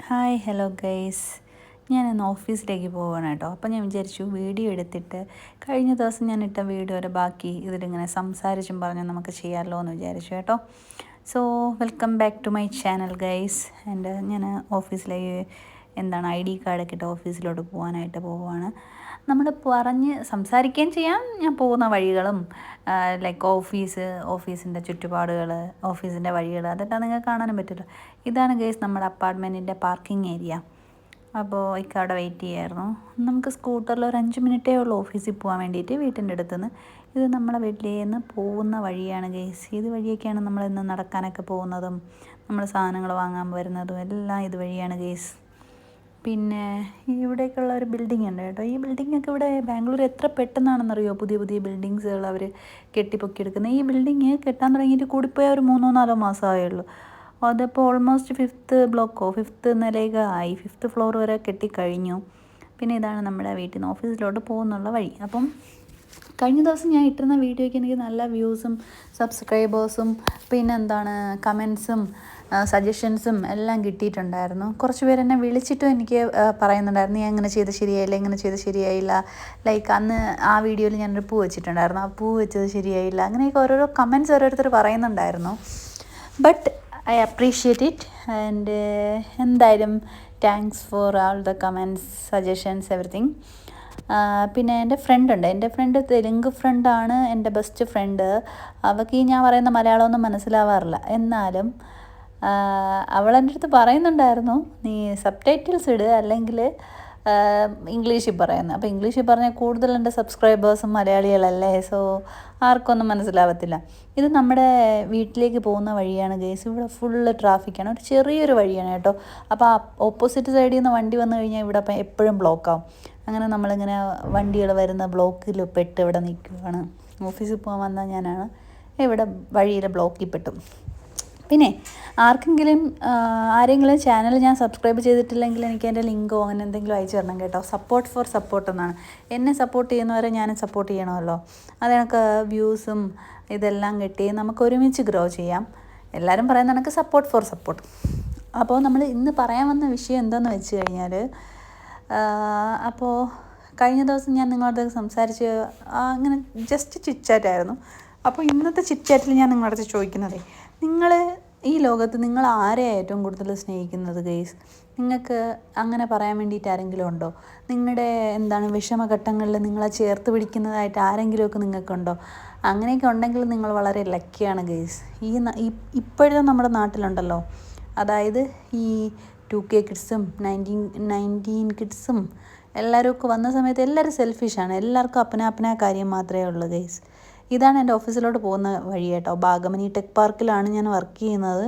Hi hello guys, ഞാനിന്ന് ഓഫീസിലേക്ക് പോവുകയാണ് കേട്ടോ. അപ്പോൾ ഞാൻ വിചാരിച്ചു വീഡിയോ എടുത്തിട്ട് കഴിഞ്ഞ ദിവസം ഞാൻ ഇട്ട വീഡിയോയുടെ ബാക്കി ഇതിലിങ്ങനെ സംസാരിച്ചും പറഞ്ഞ് നമുക്ക് ചെയ്യാമല്ലോ എന്ന് വിചാരിച്ചു കേട്ടോ. So welcome back to my channel guys. ഞാൻ ഓഫീസിലേക്ക് ID കാർഡൊക്കെ ഇട്ട് ഓഫീസിലോട്ട് പോകാനായിട്ട് പോവുകയാണ്. നമ്മൾ പറഞ്ഞ് സംസാരിക്കുകയും ചെയ്യാം. ഞാൻ പോകുന്ന വഴികളും ലൈക്ക് ഓഫീസിൻ്റെ ചുറ്റുപാടുകൾ, ഓഫീസിൻ്റെ വഴികൾ, അതെല്ലാം നിങ്ങൾക്ക് കാണാനും പറ്റുമല്ലോ. ഇതാണ് ഗൈസ് നമ്മുടെ അപ്പാർട്ട്മെൻറ്റിൻ്റെ പാർക്കിംഗ് ഏരിയ. അപ്പോൾ അവിടെ വെയിറ്റ് ചെയ്യായിരുന്നു. നമുക്ക് സ്കൂട്ടറിൽ ഒരു 5 മിനിറ്റേ ഉള്ളൂ ഓഫീസിൽ പോകാൻ വേണ്ടിയിട്ട് വീട്ടിൻ്റെ അടുത്തുനിന്ന്. ഇത് നമ്മളെ വീട്ടിലേന്ന് പോകുന്ന വഴിയാണ് ഗൈസ്. ഇത് വഴിയൊക്കെയാണ് നമ്മൾ ഇന്ന് നടക്കാനൊക്കെ പോകുന്നതും നമ്മൾ സാധനങ്ങൾ വാങ്ങാൻ വരുന്നതും എല്ലാം ഇത് വഴിയാണ് ഗൈസ്. പിന്നെ ഇവിടേക്കുള്ള ഒരു ബിൽഡിംഗ് ഉണ്ട് കേട്ടോ. ഈ ബിൽഡിങ്ങൊക്കെ ഇവിടെ ബാംഗ്ലൂർ എത്ര പെട്ടെന്നാണെന്നറിയോ പുതിയ പുതിയ ബിൽഡിങ്സുകൾ അവർ കെട്ടിപ്പൊക്കിയെടുക്കുന്നത്. ഈ ബിൽഡിങ് കെട്ടാൻ തുടങ്ങിയിട്ട് കൂടിപ്പോയ ഒരു 3-4 മാസമായേ ഉള്ളൂ. അതിപ്പോൾ ഓൾമോസ്റ്റ് 5th നിലയൊക്കെ ആയി. 5th ഫ്ലോർ വരെ കെട്ടിക്കഴിഞ്ഞു. പിന്നെ ഇതാണ് നമ്മുടെ വീട്ടിൽ നിന്ന് ഓഫീസിലോട്ട് പോകുന്നുള്ള വഴി. അപ്പം കഴിഞ്ഞ ദിവസം ഞാൻ ഇട്ടിരുന്ന വീഡിയോയ്ക്ക് എനിക്ക് നല്ല വ്യൂസും സബ്സ്ക്രൈബേഴ്സും പിന്നെന്താണ് കമൻസും സജഷൻസും എല്ലാം കിട്ടിയിട്ടുണ്ടായിരുന്നു. കുറച്ച് പേര് എന്നെ വിളിച്ചിട്ടും എനിക്ക് പറയുന്നുണ്ടായിരുന്നു, നീ അങ്ങനെ ചെയ്ത് ശരിയായില്ല, ഇങ്ങനെ ചെയ്ത് ശരിയായില്ല. ലൈക്ക് അന്ന് ആ വീഡിയോയിൽ ഞാനൊരു പൂ വെച്ചിട്ടുണ്ടായിരുന്നു, ആ പൂ വെച്ചത് ശരിയായില്ല. അങ്ങനെയൊക്കെ ഓരോരോ കമൻസ് ഓരോരുത്തർ പറയുന്നുണ്ടായിരുന്നു. But I appreciate it and എന്തായാലും thanks for all the comments, suggestions, everything. പിന്നെ എൻ്റെ ഫ്രണ്ട് തെലുങ്ക് ഫ്രണ്ടാണ്, എൻ്റെ ബെസ്റ്റ് ഫ്രണ്ട്. അവൾക്ക് ഈ ഞാൻ പറയുന്ന മലയാളമൊന്നും മനസ്സിലാവാറില്ല. എന്നാലും അവളെൻ്റെ അടുത്ത് പറയുന്നുണ്ടായിരുന്നു, നീ സബ് ടൈറ്റിൽസ് ഇട്, അല്ലെങ്കിൽ ഇംഗ്ലീഷിൽ പറയുന്നത്. അപ്പോൾ ഇംഗ്ലീഷിൽ പറഞ്ഞാൽ കൂടുതൽ എൻ്റെ സബ്സ്ക്രൈബേഴ്സും മലയാളികളല്ലേ, സോ ആർക്കൊന്നും മനസ്സിലാവത്തില്ല. ഇത് നമ്മുടെ വീട്ടിലേക്ക് പോകുന്ന വഴിയാണ് ഗൈസ്. ഇവിടെ ഫുള്ള് ട്രാഫിക്കാണ്. ഒരു ചെറിയൊരു വഴിയാണ് കേട്ടോ. അപ്പോൾ ഓപ്പോസിറ്റ് സൈഡിൽ നിന്ന് വണ്ടി വന്നു കഴിഞ്ഞാൽ ഇവിടെ അപ്പം എപ്പോഴും ബ്ലോക്കാവും. അങ്ങനെ നമ്മളിങ്ങനെ വണ്ടികൾ വരുന്ന ബ്ലോക്കിൽ പെട്ട് ഇവിടെ നിൽക്കുകയാണ്. ഓഫീസിൽ പോകാൻ വന്നാൽ ഞാനാണ് ഇവിടെ വഴിയിൽ ബ്ലോക്കിൽ പെട്ടും. പിന്നെ ആരെങ്കിലും ചാനൽ ഞാൻ സബ്സ്ക്രൈബ് ചെയ്തിട്ടില്ലെങ്കിൽ എനിക്ക് എൻ്റെ ലിങ്കോ അങ്ങനെ എന്തെങ്കിലും അയച്ചു തരണം കേട്ടോ. സപ്പോർട്ട് എന്നാണ്. എന്നെ സപ്പോർട്ട് ചെയ്യുന്നവരെ ഞാനും സപ്പോർട്ട് ചെയ്യണമല്ലോ. അത് വ്യൂസും ഇതെല്ലാം കിട്ടി നമുക്ക് ഒരുമിച്ച് ഗ്രോ ചെയ്യാം. എല്ലാവരും പറയുന്ന കണക്ക് സപ്പോർട്ട്. അപ്പോൾ നമ്മൾ ഇന്ന് പറയാൻ വന്ന വിഷയം എന്താണെന്ന് വെച്ച് കഴിഞ്ഞാൽ, അപ്പോൾ കഴിഞ്ഞ ദിവസം ഞാൻ നിങ്ങളോട് സംസാരിച്ച് അങ്ങനെ ജസ്റ്റ് ചിറ്റ്ചാറ്റായിരുന്നു. അപ്പോൾ ഇന്നത്തെ ചിറ്റ്ചാറ്റിൽ ഞാൻ നിങ്ങളടുത്ത് ചോദിക്കുന്നത്, നിങ്ങൾ ഈ ലോകത്ത് നിങ്ങൾ ആരെയാണ് ഏറ്റവും കൂടുതൽ സ്നേഹിക്കുന്നത് ഗൈസ്? നിങ്ങൾക്ക് അങ്ങനെ പറയാൻ വേണ്ടിയിട്ട് ആരെങ്കിലും ഉണ്ടോ? നിങ്ങളുടെ വിഷമഘട്ടങ്ങളിൽ നിങ്ങളെ ചേർത്ത് പിടിക്കുന്നതായിട്ട് ആരെങ്കിലുമൊക്കെ നിങ്ങൾക്കുണ്ടോ? അങ്ങനെയൊക്കെ ഉണ്ടെങ്കിൽ നിങ്ങൾ വളരെ ലക്കിയാണ് ഗൈസ്. ഇപ്പോഴത്തെ നമ്മുടെ നാട്ടിലുണ്ടല്ലോ, അതായത് ഈ 2K കിഡ്സും 19 കിഡ്സും എല്ലാവരും ഒക്കെ വന്ന സമയത്ത് എല്ലാവരും സെൽഫിഷാണ്. എല്ലാവർക്കും അപ്പനാ കാര്യം മാത്രമേ ഉള്ളൂ ഗൈസ്. ഇതാണ് എൻ്റെ ഓഫീസിലോട്ട് പോകുന്ന വഴി കേട്ടോ. ഭാഗമനി ടെക് പാർക്കിലാണ് ഞാൻ വർക്ക് ചെയ്യുന്നത്.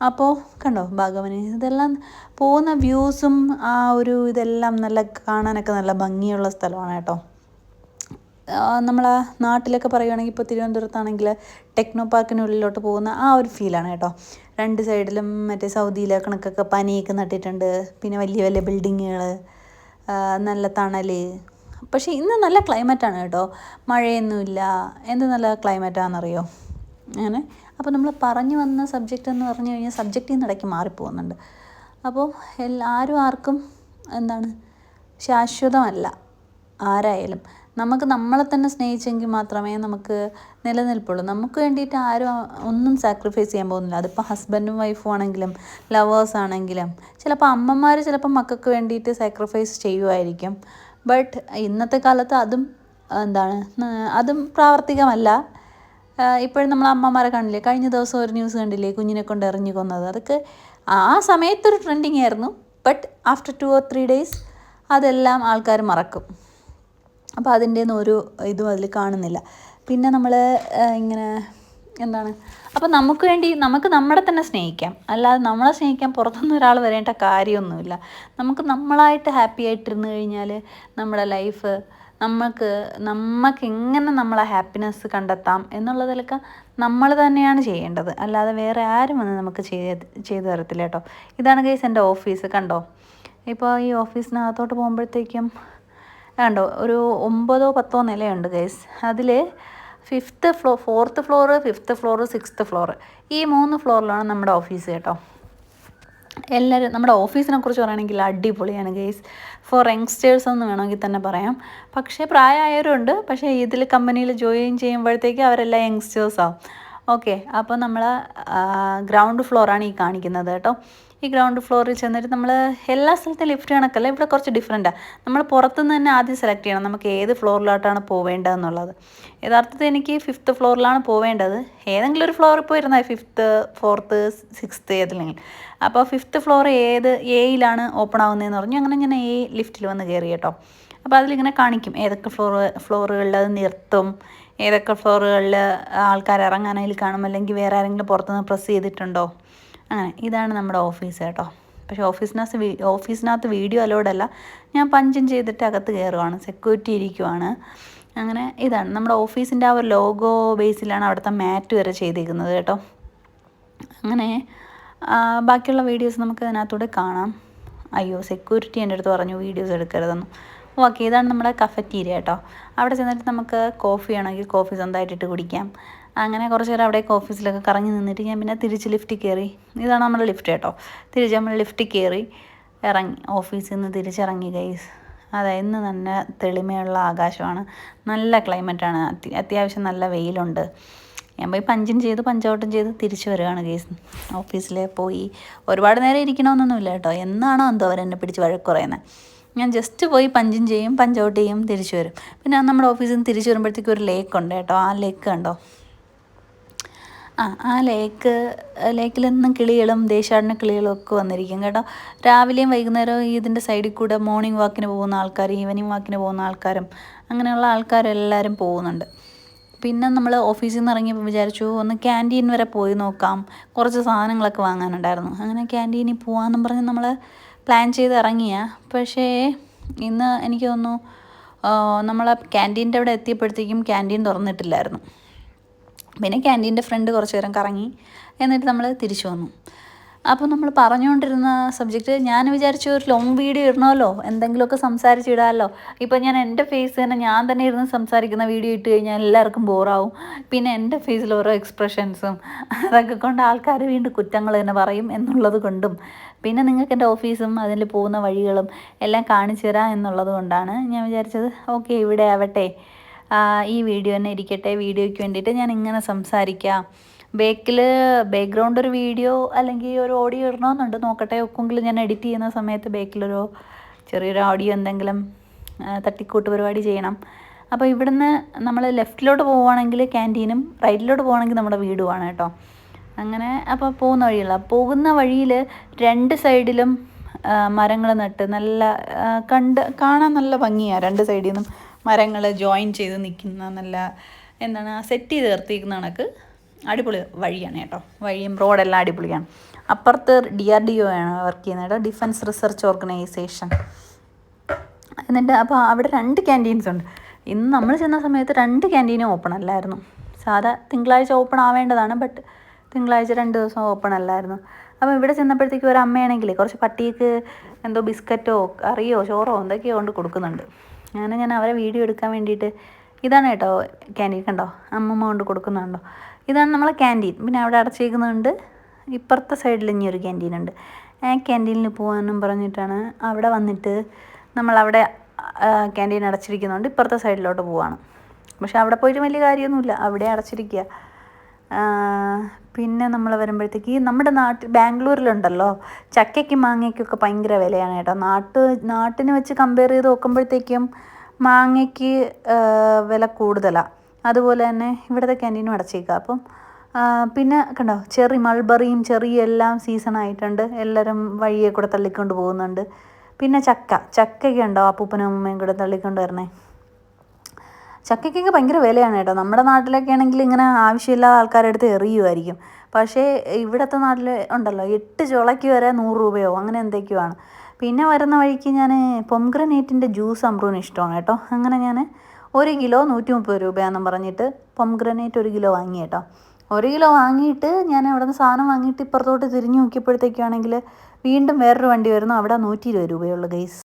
അപ്പോൾ കണ്ടോ ഭാഗമനി, ഇതെല്ലാം പോകുന്ന വ്യൂസും ഇതെല്ലാം നല്ല കാണാനൊക്കെ നല്ല ഭംഗിയുള്ള സ്ഥലമാണ് കേട്ടോ. നമ്മളെ നാട്ടിലൊക്കെ പറയുകയാണെങ്കിൽ ഇപ്പോൾ തിരുവനന്തപുരത്താണെങ്കിൽ ടെക്നോ പാർക്കിനുള്ളിലോട്ട് പോകുന്ന ഒരു ഫീലാണ് കേട്ടോ. 2 സൈഡിലും മറ്റേ സൗദിയിലെ കണക്കൊക്കെ പനിയൊക്കെ നട്ടിട്ടുണ്ട്. പിന്നെ വലിയ വലിയ ബിൽഡിങ്ങുകൾ, നല്ല തണൽ. പക്ഷേ ഇന്ന് നല്ല ക്ലൈമറ്റാണ് കേട്ടോ, മഴയൊന്നുമില്ല. എന്ത് നല്ല ക്ലൈമറ്റാണെന്നറിയോ അങ്ങനെ. അപ്പോൾ നമ്മൾ പറഞ്ഞു വന്ന സബ്ജക്റ്റ് എന്ന് പറഞ്ഞു കഴിഞ്ഞാൽ സബ്ജക്റ്റിൽ നിന്ന് ഇടയ്ക്ക് മാറിപ്പോകുന്നുണ്ട്. അപ്പോൾ ആർക്കും ശാശ്വതമല്ല. ആരായാലും നമുക്ക് നമ്മളെ തന്നെ സ്നേഹിച്ചെങ്കിൽ മാത്രമേ നമുക്ക് നിലനിൽപ്പുള്ളൂ. നമുക്ക് വേണ്ടിയിട്ട് ആരും ഒന്നും സാക്രിഫൈസ് ചെയ്യാൻ പോകുന്നില്ല. അതിപ്പോൾ ഹസ്ബൻഡും വൈഫും ആണെങ്കിലും ലവേഴ്സ് ആണെങ്കിലും ചിലപ്പോൾ അമ്മമാർ ചിലപ്പോൾ മക്കൾക്ക് വേണ്ടിയിട്ട് സാക്രിഫൈസ് ചെയ്യുമായിരിക്കും. ബട്ട് ഇന്നത്തെ കാലത്ത് അതും പ്രാവർത്തികമല്ല. ഇപ്പോഴും നമ്മൾ അമ്മമാരെ കാണില്ലേ, കഴിഞ്ഞ ദിവസം ഒരു ന്യൂസ് കണ്ടില്ലേ, കുഞ്ഞിനെ കൊണ്ട് എറിഞ്ഞു കൊന്നത്. അതൊക്കെ ആ സമയത്തൊരു ട്രെൻഡിങ് ആയിരുന്നു. ബട്ട് ആഫ്റ്റർ 2 or 3 days അതെല്ലാം ആൾക്കാർ മറക്കും. അപ്പോൾ അതിൻ്റെ ഒന്നും ഒരു ഇതും അതിൽ കാണുന്നില്ല. പിന്നെ നമ്മൾ ഇങ്ങനെ അപ്പോൾ നമുക്ക് നമ്മളെ തന്നെ സ്നേഹിക്കാം. അല്ലാതെ നമ്മളെ സ്നേഹിക്കാൻ പുറത്തുനിന്ന് ഒരാൾ വരേണ്ട കാര്യമൊന്നുമില്ല. നമുക്ക് നമ്മളായിട്ട് ഹാപ്പി ആയിട്ടിരുന്ന് കഴിഞ്ഞാൽ നമ്മുടെ ലൈഫ് നമുക്ക് എങ്ങനെ നമ്മളെ ഹാപ്പിനെസ് കണ്ടെത്താം എന്നുള്ളതിലൊക്കെ നമ്മൾ തന്നെയാണ് ചെയ്യേണ്ടത്. അല്ലാതെ വേറെ ആരും വന്ന് നമുക്ക് ചെയ്തു തരത്തില്ല കേട്ടോ. ഇതാണ് ഗൈസ് എൻ്റെ ഓഫീസ്. കണ്ടോ, ഇപ്പോൾ ഈ ഓഫീസിനകത്തോട്ട് പോകുമ്പോഴത്തേക്കും കണ്ടോ ഒരു 9-10 നിലയുണ്ട് ഗൈസ്. അതിൽ 4th floor 5th floor 6th floor, ഈ 3 ഫ്ലോറിലാണ് നമ്മുടെ ഓഫീസ് കേട്ടോ. എല്ലാവരും നമ്മുടെ ഓഫീസിനെ കുറിച്ച് പറയുകയാണെങ്കിൽ അടിപൊളിയാണ് ഗെയ്സ്. ഫോർ യങ്സ്റ്റേഴ്സ് എന്ന് വേണമെങ്കിൽ തന്നെ പറയാം. പക്ഷേ പ്രായമായവരുണ്ട്. പക്ഷേ ഇതിൽ കമ്പനിയിൽ ജോയിൻ ചെയ്യുമ്പോഴത്തേക്ക് അവരെല്ലാം യങ്സ്റ്റേഴ്സാവും. ഓക്കെ, അപ്പോൾ നമ്മൾ ഗ്രൗണ്ട് ഫ്ലോറാണ് ഈ കാണിക്കുന്നത് കേട്ടോ. ഈ ഗ്രൗണ്ട് ഫ്ലോറിൽ ചെന്നിട്ട് നമ്മൾ എല്ലാ സ്ഥലത്തും ലിഫ്റ്റ് കണക്കല്ല, ഇവിടെ കുറച്ച് ഡിഫറെൻറ്റാണ്. നമ്മൾ പുറത്തുനിന്ന് തന്നെ ആദ്യം സെലക്ട് ചെയ്യണം നമുക്ക് ഏത് ഫ്ലോറിലോട്ടാണ് പോവേണ്ടതെന്നുള്ളത്. യഥാർത്ഥത്തിൽ എനിക്ക് 5th ഫ്ലോറിലാണ് പോവേണ്ടത്. ഏതെങ്കിലും ഒരു ഫ്ലോറിൽ പോയിരുന്നാൽ 5th 4th 6th ഏതിലെങ്കിലും. അപ്പോൾ 5th ഫ്ലോർ ഏത് എയിലാണ് ഓപ്പൺ ആവുന്നതെന്ന് പറഞ്ഞു. അങ്ങനെ ഞാൻ എ ലിഫ്റ്റിൽ വന്ന് കയറി കേട്ടോ. അപ്പോൾ അതിലിങ്ങനെ കാണിക്കും ഏതൊക്കെ ഫ്ലോറുകളിൽ അത് നിർത്തും, ഏതൊക്കെ ഫ്ലോറുകളിൽ ആൾക്കാർ ഇറങ്ങാനായി കാണും, അല്ലെങ്കിൽ വേറെ ആരെങ്കിലും പുറത്തുനിന്ന് പ്രസ് ചെയ്തിട്ടുണ്ടോ. അങ്ങനെ ഇതാണ് നമ്മുടെ ഓഫീസ് കേട്ടോ. പക്ഷേ ഓഫീസിനകത്ത് വീഡിയോ അലോഡല്ല. ഞാൻ പഞ്ചും ചെയ്തിട്ട് അകത്ത് കയറുവാണ്, സെക്യൂരിറ്റി ഇരിക്കുവാണ്. അങ്ങനെ ഇതാണ് നമ്മുടെ ഓഫീസിൻ്റെ ആ ഒരു ലോഗോ ബേസിലാണ് അവിടുത്തെ മാറ്റ് വരെ ചെയ്തിരിക്കുന്നത് കേട്ടോ. അങ്ങനെ ബാക്കിയുള്ള വീഡിയോസ് നമുക്ക് അതിനകത്തൂടെ കാണാം. അയ്യോ, സെക്യൂരിറ്റി എൻ്റെ അടുത്ത് പറഞ്ഞു വീഡിയോസ് എടുക്കരുതെന്നു. ഓക്കെ, ഇതാണ് നമ്മുടെ കഫറ്റീരിയ കേട്ടോ. അവിടെ ചെന്നിട്ട് നമുക്ക് കോഫി ആണെങ്കിൽ കോഫി സ്വന്തമായിട്ടിട്ട് കുടിക്കാം. അങ്ങനെ കുറച്ച് നേരം അവിടേക്ക് ഓഫീസിലൊക്കെ കറങ്ങി നിന്നിട്ട് ഞാൻ പിന്നെ തിരിച്ച് ലിഫ്റ്റിൽ കയറി. ഇതാണ് നമ്മുടെ ലിഫ്റ്റ് കേട്ടോ. തിരിച്ച് നമ്മൾ ലിഫ്റ്റിൽ കയറി ഇറങ്ങി, ഓഫീസിൽ നിന്ന് തിരിച്ചിറങ്ങി ഗൈസ്. അതെ, ഇന്ന് നല്ല തെളിമയുള്ള ആകാശമാണ്, നല്ല ക്ലൈമറ്റാണ്, അത്യാവശ്യം നല്ല വെയിലുണ്ട്. ഞാൻ പോയി പഞ്ചൗട്ടും ചെയ്ത് തിരിച്ചു വരികയാണ് ഗൈസ്. ഓഫീസിൽ പോയി ഒരുപാട് നേരം ഇരിക്കണമെന്നൊന്നുമില്ല കേട്ടോ. എന്നാണോ എന്തോ അവരെന്നെ പിടിച്ച് വഴക്ക് പറയുന്നത്. ഞാൻ ജസ്റ്റ് പോയി പഞ്ചൗട്ട് ചെയ്യും, തിരിച്ചു വരും. പിന്നെ നമ്മുടെ ഓഫീസിൽ നിന്ന് തിരിച്ചു വരുമ്പോഴത്തേക്കും ഒരു ലേക്ക് ഉണ്ട് കേട്ടോ. ആ ലേക്ക് കണ്ടോ? ആ ലേക്കിൽ നിന്നും കിളികളും ദേശാടന കിളികളും ഒക്കെ വന്നിരിക്കും കേട്ടോ. രാവിലെയും വൈകുന്നേരവും ഇതിൻ്റെ സൈഡിൽ കൂടെ മോർണിംഗ് വാക്കിന് പോകുന്ന ആൾക്കാർ, ഈവനിങ് വാക്കിന് പോകുന്ന ആൾക്കാരും അങ്ങനെയുള്ള ആൾക്കാരെല്ലാവരും പോകുന്നുണ്ട്. പിന്നെ നമ്മൾ ഓഫീസിൽ നിന്ന് ഇറങ്ങിയപ്പോൾ വിചാരിച്ചു ഒന്ന് ക്യാൻറ്റീൻ വരെ പോയി നോക്കാം, കുറച്ച് സാധനങ്ങളൊക്കെ വാങ്ങാനുണ്ടായിരുന്നു. അങ്ങനെ ക്യാൻറ്റീനിൽ പോകാമെന്നും പറഞ്ഞ് നമ്മൾ പ്ലാൻ ചെയ്ത് ഇറങ്ങിയ. പക്ഷേ ഇന്ന് എനിക്ക് തോന്നുന്നു നമ്മൾ ക്യാൻറ്റീൻ്റെ അവിടെ എത്തിയപ്പോഴത്തേക്കും ക്യാൻറ്റീൻ തുറന്നിട്ടില്ലായിരുന്നു. പിന്നെ ക്യാൻറ്റീൻ്റെ ഫ്രണ്ട് കുറച്ച് നേരം കറങ്ങി, എന്നിട്ട് നമ്മൾ തിരിച്ചു വന്നു. അപ്പോൾ നമ്മൾ പറഞ്ഞുകൊണ്ടിരുന്ന സബ്ജക്റ്റ് ഞാൻ വിചാരിച്ചു ഒരു ലോങ് വീഡിയോ ഇടണമല്ലോ, എന്തെങ്കിലുമൊക്കെ സംസാരിച്ചിടാമല്ലോ. ഇപ്പോൾ ഞാൻ എൻ്റെ ഫേസ് തന്നെ ഞാൻ തന്നെ ഇരുന്ന് സംസാരിക്കുന്ന വീഡിയോ ഇട്ട് കഴിഞ്ഞാൽ എല്ലാവർക്കും ബോറാവും. പിന്നെ എൻ്റെ ഫേസിൽ ഓരോ എക്സ്പ്രഷൻസും അതൊക്കെ കൊണ്ട് ആൾക്കാർ വീണ്ടും കുറ്റങ്ങൾ തന്നെ പറയും എന്നുള്ളത് കൊണ്ടും, പിന്നെ നിങ്ങൾക്ക് എൻ്റെ ഓഫീസും അതിൽ പോകുന്ന വഴികളും എല്ലാം കാണിച്ചു തരാം എന്നുള്ളത് കൊണ്ടാണ് ഞാൻ വിചാരിച്ചത് ഓക്കെ ഇവിടെ ആവട്ടെ, ഈ വീഡിയോ തന്നെ ഇരിക്കട്ടെ, വീഡിയോയ്ക്ക് വേണ്ടിയിട്ട് ഞാൻ ഇങ്ങനെ സംസാരിക്കാം. ബാക്ക്ഗ്രൗണ്ട് ഒരു വീഡിയോ അല്ലെങ്കിൽ ഒരു ഓഡിയോ ഇടണമെന്നുണ്ട്, നോക്കട്ടെ. ഒക്കെങ്കിലും ഞാൻ എഡിറ്റ് ചെയ്യുന്ന സമയത്ത് ബാക്കിലൊരു ചെറിയൊരു ഓഡിയോ എന്തെങ്കിലും തട്ടിക്കൂട്ട് പരിപാടി ചെയ്യണം. അപ്പോൾ ഇവിടുന്ന് നമ്മൾ ലെഫ്റ്റിലോട്ട് പോവുകയാണെങ്കിൽ ക്യാൻറ്റീനും, റൈറ്റിലോട്ട് പോവുകയാണെങ്കിൽ നമ്മുടെ വീടുമാണ് കേട്ടോ. അങ്ങനെ അപ്പോൾ പോകുന്ന വഴിയിൽ 2 സൈഡിലും മരങ്ങൾ നട്ട് നല്ല കാണാൻ നല്ല ഭംഗിയാണ്. 2 സൈഡിൽ നിന്നും മരങ്ങൾ ജോയിൻ ചെയ്ത് നിൽക്കുന്ന നല്ല സെറ്റ് ചെയ്ത് നിർത്തിയിരിക്കുന്ന കണക്ക് അടിപൊളി വഴിയാണ് കേട്ടോ. വഴിയും റോഡെല്ലാം അടിപൊളിയാണ്. അപ്പുറത്ത് DRDO ആണ് വർക്ക് ചെയ്യുന്നത് കേട്ടോ, ഡിഫൻസ് റിസർച്ച് ഓർഗനൈസേഷൻ. എന്നിട്ട് അപ്പോൾ അവിടെ 2 ക്യാൻറ്റീൻസ് ഉണ്ട്. ഇന്ന് നമ്മൾ ചെന്ന സമയത്ത് 2 ക്യാൻറ്റീനും ഓപ്പൺ അല്ലായിരുന്നു. സാധാ തിങ്കളാഴ്ച ഓപ്പൺ ആവേണ്ടതാണ്, ബട്ട് തിങ്കളാഴ്ച 2 ദിവസം ഓപ്പൺ അല്ലായിരുന്നു. അപ്പോൾ ഇവിടെ ചെന്നപ്പോഴത്തേക്കും ഒരു അമ്മയാണെങ്കിൽ കുറച്ച് പട്ടിക്ക് എന്തോ ബിസ്ക്കറ്റോ കറിയോ ചോറോ എന്തൊക്കെയോ കൊണ്ട് കൊടുക്കുന്നുണ്ട്. അങ്ങനെ ഞാൻ അവരെ വീഡിയോ എടുക്കാൻ വേണ്ടിയിട്ട്, ഇതാണ് കേട്ടോ ക്യാൻറ്റീൻ, കണ്ടോ അമ്മമ്മ കൊണ്ട് കൊടുക്കുന്നുണ്ടോ, ഇതാണ് നമ്മളെ ക്യാൻറ്റീൻ. പിന്നെ അവിടെ അടച്ചിരിക്കുന്നുണ്ട്. ഇപ്പുറത്തെ സൈഡിൽ ഇനിയൊരു ക്യാൻറ്റീനുണ്ട്. ആ ക്യാൻറ്റീനിൽ പോകാനും പറഞ്ഞിട്ടാണ് അവിടെ വന്നിട്ട് നമ്മളവിടെ ക്യാൻറ്റീൻ അടച്ചിരിക്കുന്നുണ്ട്, ഇപ്പുറത്തെ സൈഡിലോട്ട് പോവാണ്. പക്ഷെ അവിടെ പോയിട്ട് വലിയ കാര്യമൊന്നുമില്ല, അവിടെ അടച്ചിരിക്കുക. പിന്നെ നമ്മൾ വരുമ്പോഴത്തേക്ക് നമ്മുടെ ബാംഗ്ലൂരിലുണ്ടല്ലോ ചക്കയ്ക്കും മാങ്ങയ്ക്കൊക്കെ ഭയങ്കര വിലയാണ് കേട്ടോ. നാട്ടിന് വെച്ച് കമ്പയർ ചെയ്ത് നോക്കുമ്പോഴത്തേക്കും മാങ്ങയ്ക്ക് വില കൂടുതലാണ്. അതുപോലെ തന്നെ ഇവിടുത്തെ ക്യാൻറ്റീനും അടച്ചേക്കുക. അപ്പം പിന്നെ കണ്ടോ മൾബറിയും ചെറിയും എല്ലാം സീസണായിട്ടുണ്ട്. എല്ലാവരും വഴിയെ കൂടെ തള്ളിക്കൊണ്ട് പോകുന്നുണ്ട്. പിന്നെ ചക്കയ്ക്ക് ഉണ്ടോ അപ്പൂപ്പനും അമ്മയും കൂടെ തള്ളിക്കൊണ്ട് വരണേ. ചക്കയ്ക്കൊക്കെ ഭയങ്കര വിലയാണ് കേട്ടോ. നമ്മുടെ നാട്ടിലൊക്കെ ആണെങ്കിൽ ഇങ്ങനെ ആവശ്യമില്ലാതെ ആൾക്കാരുടെ അടുത്ത് എറിയുമായിരിക്കും. പക്ഷേ ഇവിടുത്തെ നാട്ടിൽ ഉണ്ടല്ലോ 8 ചുളയ്ക്ക് വരെ 100 രൂപയോ അങ്ങനെ എന്തൊക്കെയോ ആണ്. പിന്നെ വരുന്ന വഴിക്ക് ഞാൻ പൊംഗ്രനേറ്റിൻ്റെ ജ്യൂസ് അമ്പ്രൂവിന് ഇഷ്ടമാണ് കേട്ടോ. അങ്ങനെ ഞാൻ 1 കിലോ 130 രൂപയാണെന്നും പറഞ്ഞിട്ട് പൊംഗ്രനേറ്റ് 1 കിലോ വാങ്ങി കേട്ടോ. 1 കിലോ വാങ്ങിയിട്ട് ഞാൻ അവിടെ നിന്ന് സാധനം വാങ്ങിയിട്ട് ഇപ്പുറത്തോട്ട് തിരിഞ്ഞു നോക്കിയപ്പോഴത്തേക്കാണെങ്കിൽ വീണ്ടും വേറൊരു വണ്ടി വരുന്നു. അവിടെ 120 രൂപയുള്ളൂ ഗൈസ്.